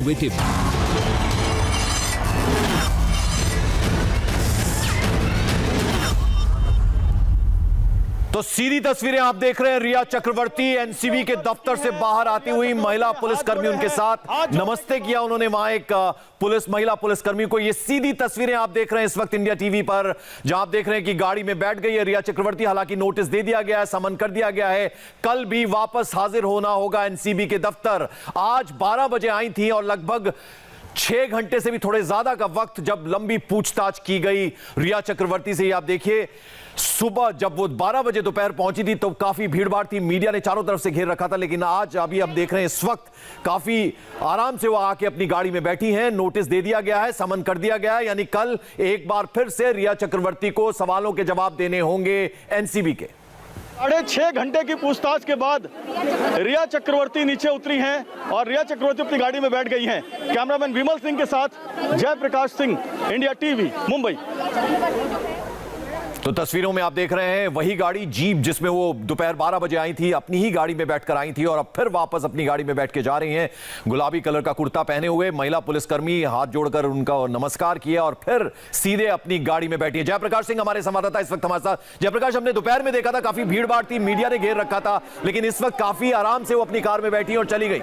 Innovative. तो सीधी तस्वीरें आप देख रहे हैं, रिया चक्रवर्ती एनसीबी के दफ्तर से बाहर आती हुई, महिला पुलिसकर्मी उनके साथ नमस्ते किया उन्होंने वहां एक महिला पुलिसकर्मी को। ये सीधी तस्वीरें आप देख रहे हैं इस वक्त इंडिया टीवी पर, जहां आप देख रहे हैं कि गाड़ी में बैठ गई है रिया चक्रवर्ती। हालांकि नोटिस दे दिया गया है, समन कर दिया गया है, कल भी वापस हाजिर होना होगा एनसीबी के दफ्तर। आज 12 बजे आई थी और लगभग 6 घंटे से भी थोड़े ज्यादा का वक्त जब लंबी पूछताछ की गई रिया चक्रवर्ती से। आप देखिए, सुबह जब वो 12 बजे दोपहर पहुंची थी तो काफी भीड़भाड़ थी, मीडिया ने चारों तरफ से घेर रखा था। लेकिन आज अभी आप देख रहे हैं इस वक्त काफी आराम से वो आके अपनी गाड़ी में बैठी हैं। नोटिस दे दिया गया है, समन कर दिया गया है, यानी कल एक बार फिर से रिया चक्रवर्ती को सवालों के जवाब देने होंगे एनसीबी के। 6.5 घंटे की पूछताछ के बाद रिया चक्रवर्ती नीचे उतरी हैं और रिया चक्रवर्ती अपनी गाड़ी में बैठ गई हैं। कैमरामैन विमल सिंह के साथ जयप्रकाश सिंह, इंडिया टीवी, मुंबई। तो तस्वीरों में आप देख रहे हैं वही गाड़ी, जीप, जिसमें वो दोपहर 12 बजे आई थी, अपनी ही गाड़ी में बैठकर आई थी और अब फिर वापस अपनी गाड़ी में बैठ के जा रही हैं। गुलाबी कलर का कुर्ता पहने हुए महिला पुलिसकर्मी हाथ जोड़कर उनका नमस्कार किया और फिर सीधे अपनी गाड़ी में बैठी है। जयप्रकाश सिंह हमारे संवाददाता इस वक्त हमारे साथ। जयप्रकाश, हमने दोपहर में देखा था काफी भीड़ भाड़ थी, मीडिया ने घेर रखा था, लेकिन इस वक्त काफी आराम से वो अपनी कार में बैठी और चली गई।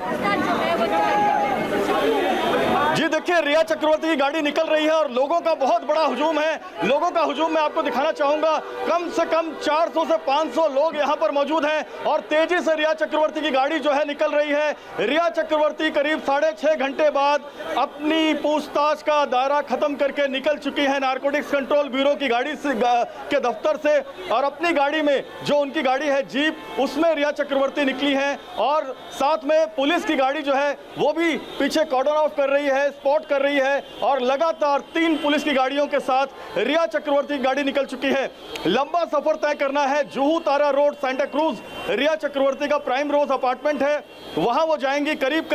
जी देखिए, रिया चक्रवर्ती की गाड़ी निकल रही है और लोगों का बहुत बड़ा हुजूम है। लोगों का हुजूम मैं आपको दिखाना चाहूंगा। कम से कम 400 से 500 लोग यहां पर मौजूद हैं और तेजी से रिया चक्रवर्ती की गाड़ी जो है निकल रही है। रिया चक्रवर्ती करीब 6.5 घंटे बाद अपनी पूछताछ का दायरा खत्म करके निकल चुकी है नारकोटिक्स कंट्रोल ब्यूरो की गाड़ी से के दफ्तर से, और अपनी गाड़ी में, जो उनकी गाड़ी है जीप, उसमें रिया चक्रवर्ती निकली है और साथ में पुलिस की गाड़ी जो है वो भी पीछे कॉर्डन ऑफ कर रही है, स्पॉट कर रही है और लगातार 3 पुलिस की गाड़ियों के साथ रिया चक्रवर्ती की गाड़ी निकल चुकी है। लंबा सफर तय करना है। जुहू तारा रोड, सांता क्रूज रिया चक्रवर्ती का प्राइम रोज अपार्टमेंट है, वहां वो जाएंगी। करीब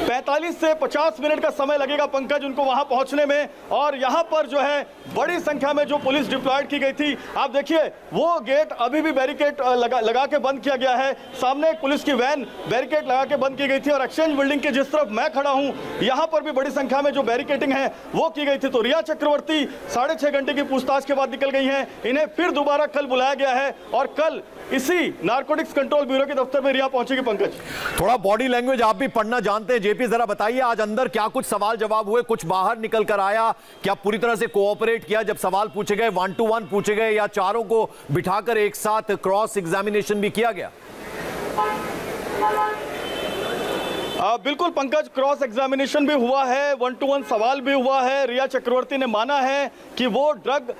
45 से 50 मिनट का समय लगेगा पंकज उनको वहां पहुंचने में। और यहां पर जो है बड़ी संख्या में जो पुलिस डिप्लॉयड की गई थी, आप देखिए वो गेट अभी भी बैरिकेड लगा के बंद किया गया है। सामने एक पुलिस की वैन बैरिकेड लगा के बंद की गई थी और एक्सचेंज बिल्डिंग के जिस तरफ मैं खड़ा हूं यहां पर भी बड़ी संख्या में जो बैरिकेडिंग है वो की गई थी। तो रिया चक्रवर्ती 6.5 घंटे की पूछताछ के बाद निकल गई हैं। इन्हें फिर दोबारा कल बुलाया गया है और कल इसी नारकोटिक्स कंट्रोल ब्यूरो के दफ्तर में रिया पहुंचेगी। पंकज, थोड़ा बॉडी लैंग्वेज आप भी पढ़ना जानते हैं, जेपी जरा बताइए, आज अंदर क्या कुछ सवाल जवाब हुए, कुछ बाहर निकल कर आया, क्या पूरी तरह से कोऑपरेट किया जब सवाल पूछे गए, 1 to 1 पूछे गए या चारों को बिठाकर एक साथ क्रॉस एग्जामिनेशन भी किया गया? बिल्कुल पंकज, क्रॉस एग्जामिनेशन भी हुआ है, 1 to 1 सवाल भी हुआ है। रिया चक्रवर्ती ने माना है कि वो ड्रग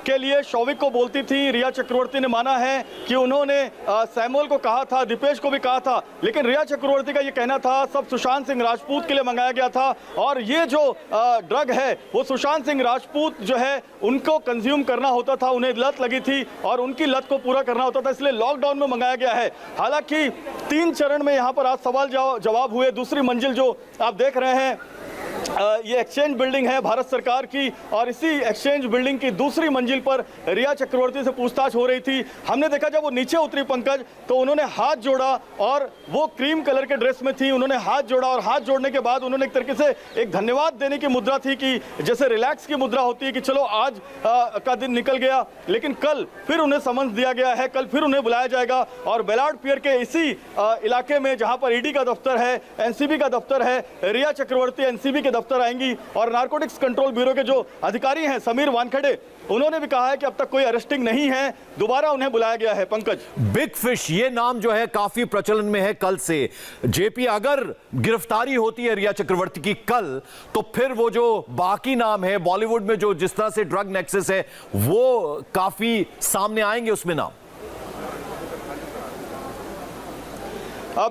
के लिए शौविक को बोलती थी। रिया चक्रवर्ती ने माना है कि उन्होंने सैमुअल को कहा था, दीपेश को भी कहा था, लेकिन रिया चक्रवर्ती का ये कहना था सब सुशांत सिंह राजपूत के लिए मंगाया गया था और ये जो ड्रग है वो सुशांत सिंह राजपूत जो है उनको कंज्यूम करना होता था, उन्हें लत लगी थी और उनकी लत को पूरा करना होता था, इसलिए लॉकडाउन में मंगाया गया है। हालांकि 3 चरण में यहाँ पर आज सवाल जवाब हुए। दूसरी मंजिल जो आप देख रहे हैं ये एक्सचेंज बिल्डिंग है भारत सरकार की और इसी एक्सचेंज बिल्डिंग की दूसरी मंजिल पर रिया चक्रवर्ती से पूछताछ हो रही थी। हमने देखा जब वो नीचे उतरी पंकज तो उन्होंने हाथ जोड़ा और वो क्रीम कलर के ड्रेस में थी, उन्होंने हाथ जोड़ा और हाथ जोड़ने के बाद उन्होंने एक तरीके से एक धन्यवाद देने की मुद्रा थी कि जैसे रिलैक्स की मुद्रा होती है कि चलो आज का दिन निकल गया। लेकिन कल फिर उन्हें समन्स दिया गया है, कल फिर उन्हें बुलाया जाएगा और बेलार्ड पियर के इसी इलाके में जहां पर ईडी का दफ्तर है, एनसीबी का दफ्तर है, रिया चक्रवर्ती एनसीबी के दफ्तर आएंगी। और नारकोटिक्स कंट्रोल ब्यूरो के जो अधिकारी हैं समीर वानखेड़े, उन्होंने भी कहा है कि अब तक कोई अरेस्टिंग नहीं है, दोबारा उन्हें बुलाया गया है। पंकज, बिग फिश ये नाम जो है काफी प्रचलन में है कल से। जेपी, अगर गिरफ्तारी होती है रिया चक्रवर्ती की कल, तो फिर वो जो बाकी नाम है बॉलीवुड में जो जिस तरह से ड्रग नेक्सस है वो काफी सामने आएंगे उसमें नाम।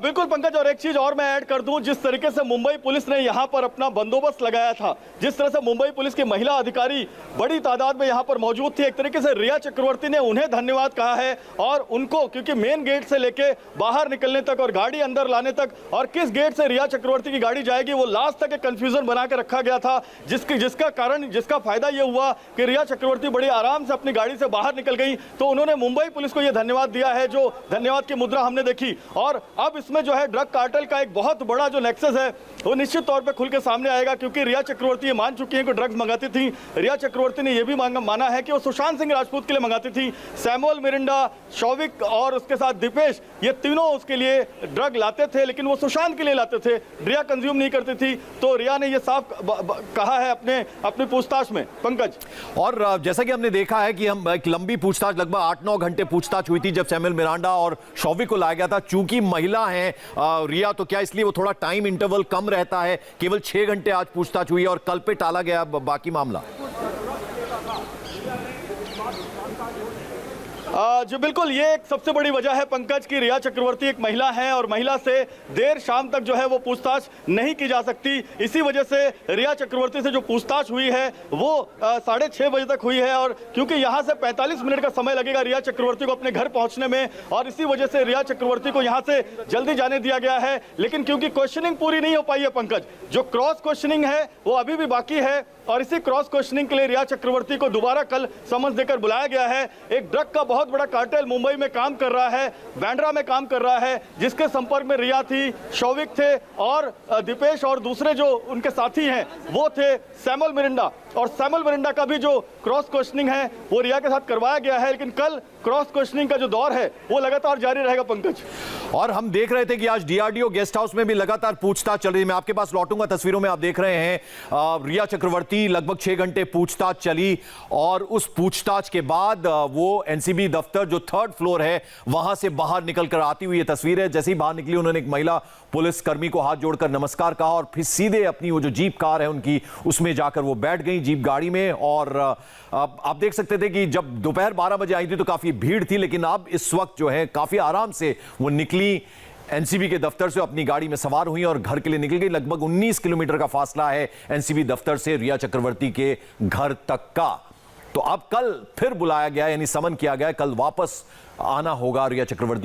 बिल्कुल पंकज, और एक चीज और मैं ऐड कर दूं, जिस तरीके से मुंबई पुलिस ने यहां पर अपना बंदोबस्त लगाया था, जिस तरह से मुंबई पुलिस की महिला अधिकारी बड़ी तादाद में यहां पर मौजूद थी, एक तरीके से रिया चक्रवर्ती ने उन्हें धन्यवाद कहा है और उनको, क्योंकि मेन गेट से लेके बाहर निकलने तक और गाड़ी अंदर लाने तक और किस गेट से रिया चक्रवर्ती की गाड़ी जाएगी वो लास्ट तक एक कंफ्यूजन बना के रखा गया था, जिसका फायदा ये हुआ कि रिया चक्रवर्ती बड़ी आराम से अपनी गाड़ी से बाहर निकल गई। तो उन्होंने मुंबई पुलिस को यह धन्यवाद दिया है, जो धन्यवाद की मुद्रा हमने देखी। और अब अब इसमें जो है ड्रग कार्टेल का एक बहुत बड़ा जो नेक्सस है वो निश्चित तौर पे खुल के सामने आएगा, क्योंकि रिया चक्रवर्ती ये मान चुकी हैं कि ड्रग्स मंगाती थी। रिया चक्रवर्ती ने यह भी माना है कि वो सुशांत सिंह राजपूत के लिए मंगाती थी। सैमुअल मिरिंडा, शौविक और उसके साथ दीपेश, ये तीनों उसके लिए ड्रग लाते थे, लेकिन वो सुशांत के लिए लाते थे, रिया कंज्यूम नहीं करती थी। तो रिया ने यह साफ कहा है अपनी पूछताछ में। पंकज, और जैसा कि हमने देखा है कि हम एक लंबी पूछताछ, लगभग 8-9 घंटे पूछताछ हुई थी जब सैमुअल मिरांडा और शौविक को लाया गया था। चूंकि महिला है रिया, तो क्या इसलिए वो थोड़ा टाइम इंटरवल कम रहता है, केवल 6 घंटे आज पूछताछ हुई और कल पे टाला गया बाकी मामला। जी बिल्कुल, ये एक सबसे बड़ी वजह है पंकज की रिया चक्रवर्ती एक महिला है और महिला से देर शाम तक जो है वो पूछताछ नहीं की जा सकती। इसी वजह से रिया चक्रवर्ती से जो पूछताछ हुई है वो 6:30 बजे तक हुई है, और क्योंकि यहाँ से 45 मिनट का समय लगेगा रिया चक्रवर्ती को अपने घर पहुँचने में, और इसी वजह से रिया चक्रवर्ती को यहाँ से जल्दी जाने दिया गया है। लेकिन क्योंकि क्वेश्चनिंग पूरी नहीं हो पाई है पंकज, जो क्रॉस क्वेश्चनिंग है वो अभी भी बाकी है, और इसी क्रॉस क्वेश्चनिंग के लिए रिया चक्रवर्ती को दोबारा कल समझ देकर बुलाया गया है। एक ड्रग का बहुत बड़ा कार्टेल मुंबई में काम कर रहा है, बांद्रा में काम कर रहा है, जिसके संपर्क में रिया थी, शौविक थे और दीपेश, और दूसरे जो उनके साथी हैं वो थे सैमुअल मिरिंडा। और सैमुअल मिरिंडा का भी जो क्रॉस क्वेश्चनिंग है वो रिया के साथ करवाया गया है, लेकिन कल क्रॉस क्वेश्चनिंग का जो दौर है वो लगातार जारी रहेगा पंकज। और हम देख रहे थे कि आज डीआरडीओ गेस्ट हाउस में भी लगातार पूछताछ चल रही है। मैं आपके पास लौटूंगा, तस्वीरों में आप देख रहे हैं रिया चक्रवर्ती लगभग 6 घंटे पूछताछ चली, और उस पूछताछ के बाद वो एनसीबी दफ्तर जो 3rd फ्लोर है वहां से बाहर निकलकर आती हुई ये तस्वीर है। जैसे ही बाहर निकली उन्होंने एक महिला पुलिसकर्मी को हाथ जोड़कर नमस्कार कहा और फिर सीधे अपनी वो जो जीप कार है उनकी उसमें जाकर वो बैठ गई, जीप गाड़ी में। और आप देख सकते थे कि जब दोपहर 12 बजे आई थी तो काफी भीड़ थी, लेकिन अब इस वक्त जो है काफी आराम से वो निकली एनसीबी के दफ्तर से, अपनी गाड़ी में सवार हुई और घर के लिए निकल गई। लगभग 19 किलोमीटर का फासला है एनसीबी दफ्तर से रिया चक्रवर्ती के घर तक का। तो अब कल फिर बुलाया गया, यानी समन किया गया, कल वापस आना होगा रिया चक्रवर्ती।